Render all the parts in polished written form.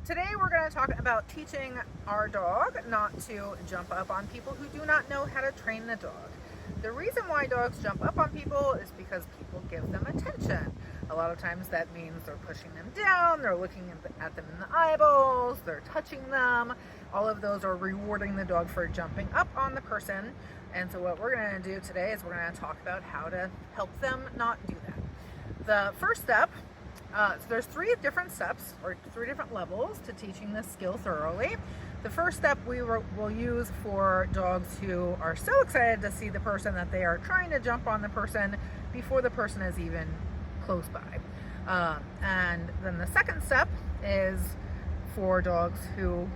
Today we're going to talk about teaching our dog not to jump up on people who do not know how to train the dog. The reason why dogs jump up on people is because people give them attention. A lot of times that means they're pushing them down, they're looking at them in the eyeballs, they're touching them. All of those are rewarding the dog for jumping up on the person. And so what we're going to do today is we're going to talk about how to help them not do that. The first step, so there's three different steps or three different levels to teaching this skill thoroughly. The first step we'll use for dogs who are so excited to see the person that they are trying to jump on the person before the person is even close by. And then the second step is for dogs who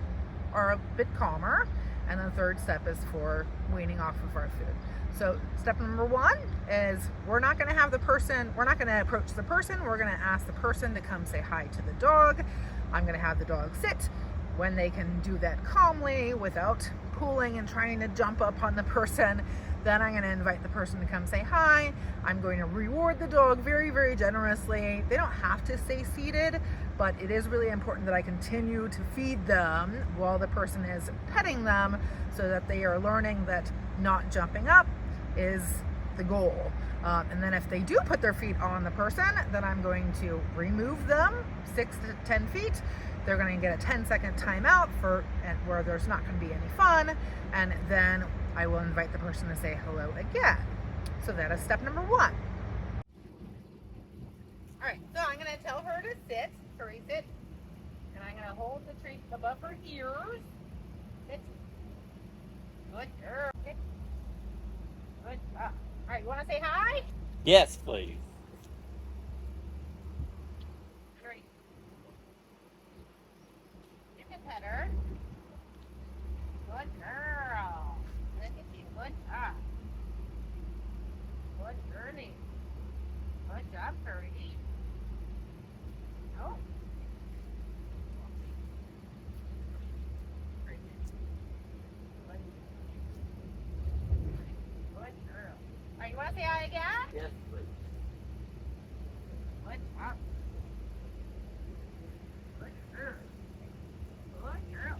are a bit calmer. And the third step is for weaning off of our food. So step number one is we're not going to approach the person. We're going to ask the person to come say hi to the dog. I'm going to have the dog sit. When they can do that calmly without pulling and trying to jump up on the person, then I'm going to invite the person to come say hi. I'm going to reward the dog very, very generously. They don't have to stay seated, but it is really important that I continue to feed them while the person is petting them so that they are learning that not jumping up is the goal. And then if they do put their feet on the person, then I'm going to remove them 6 to 10 feet. They're going to get a 10-second timeout where there's not going to be any fun. And then I will invite the person to say hello again. So that is step number one. All right, so I'm going to tell her to sit, hurry sit. And I'm going to hold the treat above her ears. Sit. Good girl. Sit. Good job. All right, you want to say hi? Yes, please. Great. You can pet her. Good girl. Look at you. Good job. Good girlie. Good job, Curry. Oh. Great. Good girl. All right, you want to say hi again? Yes, please. Good job. Good girl. Good girl.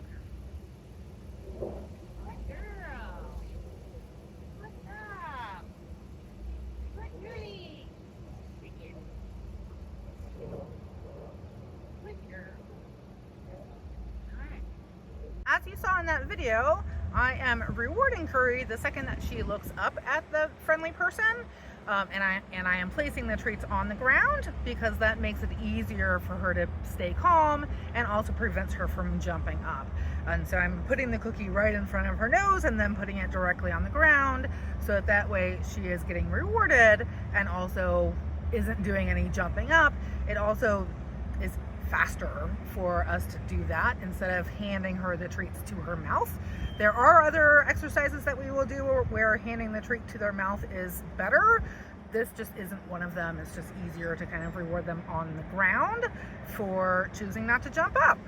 Good girl. Good job. Good girlie. Good girl. All right. As you saw in that video, I am rewarding Curry the second that she looks up at the friendly person. And I am placing the treats on the ground because that makes it easier for her to stay calm and also prevents her from jumping up. And so I'm putting the cookie right in front of her nose and then putting it directly on the ground so that way she is getting rewarded and also isn't doing any jumping up. It also is faster for us to do that instead of handing her the treats to her mouth. There are other exercises that we will do where handing the treat to their mouth is better. This just isn't one of them. It's just easier to kind of reward them on the ground for choosing not to jump up.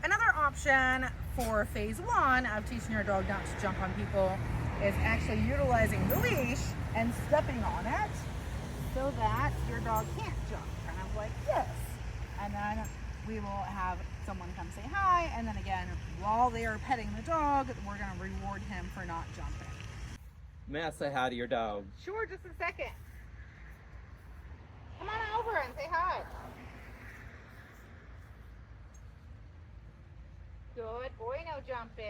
Another option for phase one of teaching your dog not to jump on people is actually utilizing the leash and stepping on it so that your dog can't jump, kind of like this. And then we will have someone come say hi, and then again, while they are petting the dog, we're going to reward him for not jumping. May I say hi to your dog? Sure, just a second. Come on over and say hi. Good boy, no jumping.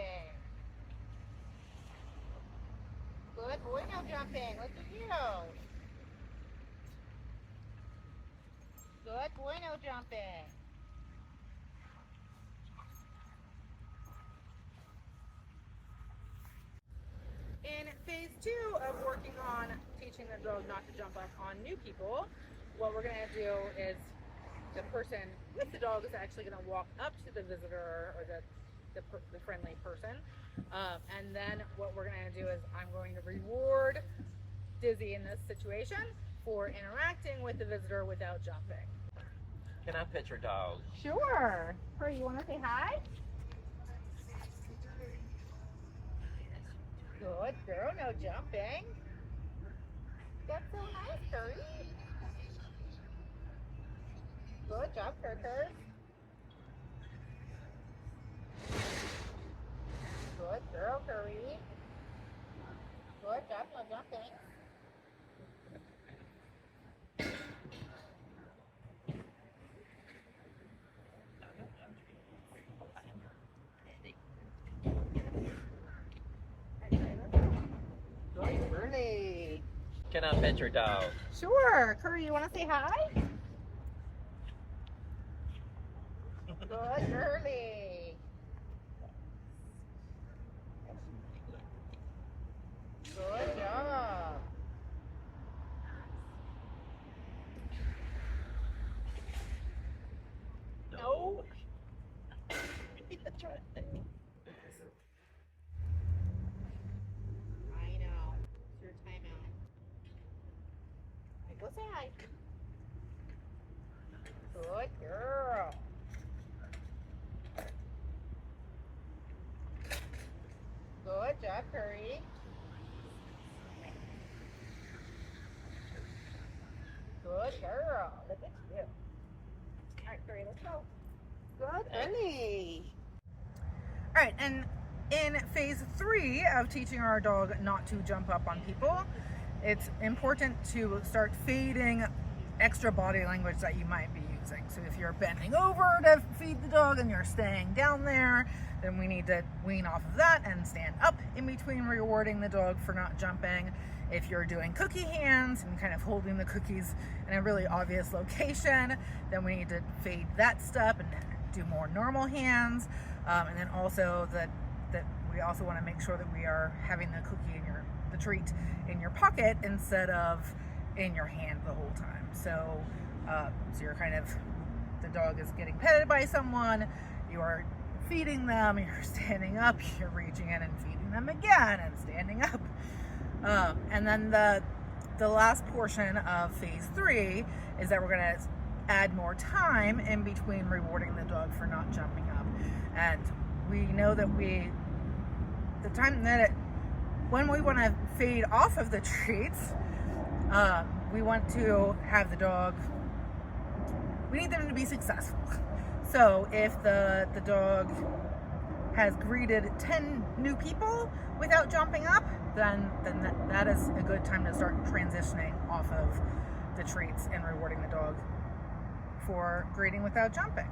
Good boy, no jumping. Look at you. Good boy, no jumping. In phase two of working on teaching the dog not to jump up on new people, what we're going to do is the person with the dog is actually going to walk up to the visitor or the friendly person. And then what we're going to do is I'm going to reward Dizzy in this situation for interacting with the visitor without jumping. Can I pet your dog? Sure. Hurry, you want to say hi? Good girl, no jumping. That's so nice, Curry. Good job, Kirker. I pet your dog? Sure. Curry, you want to say hi? Good girly. Good job. No. That's right. I know. It's your timeout. Go say hi. Good girl. Good job, Curry. Good girl. Look at you. All right, Curry, let's go. Good girly. All right, and in phase 3 of teaching our dog not to jump up on people, it's important to start fading extra body language that you might be using. So if you're bending over to feed the dog and you're staying down there, then we need to wean off of that and stand up in between rewarding the dog for not jumping. If you're doing cookie hands and kind of holding the cookies in a really obvious location, then we need to fade that step and do more normal hands. And then also that we also want to make sure that we are having the cookie in the treat in your pocket instead of in your hand the whole time. So you're kind of, the dog is getting petted by someone, you are feeding them, you're standing up, you're reaching in and feeding them again and standing up. And then the last portion of phase 3 is that we're going to add more time in between rewarding the dog for not jumping up. And we know that the time that when we want to fade off of the treats, we want to have the dog, we need them to be successful. So if the dog has greeted 10 new people without jumping up, then that is a good time to start transitioning off of the treats and rewarding the dog for greeting without jumping.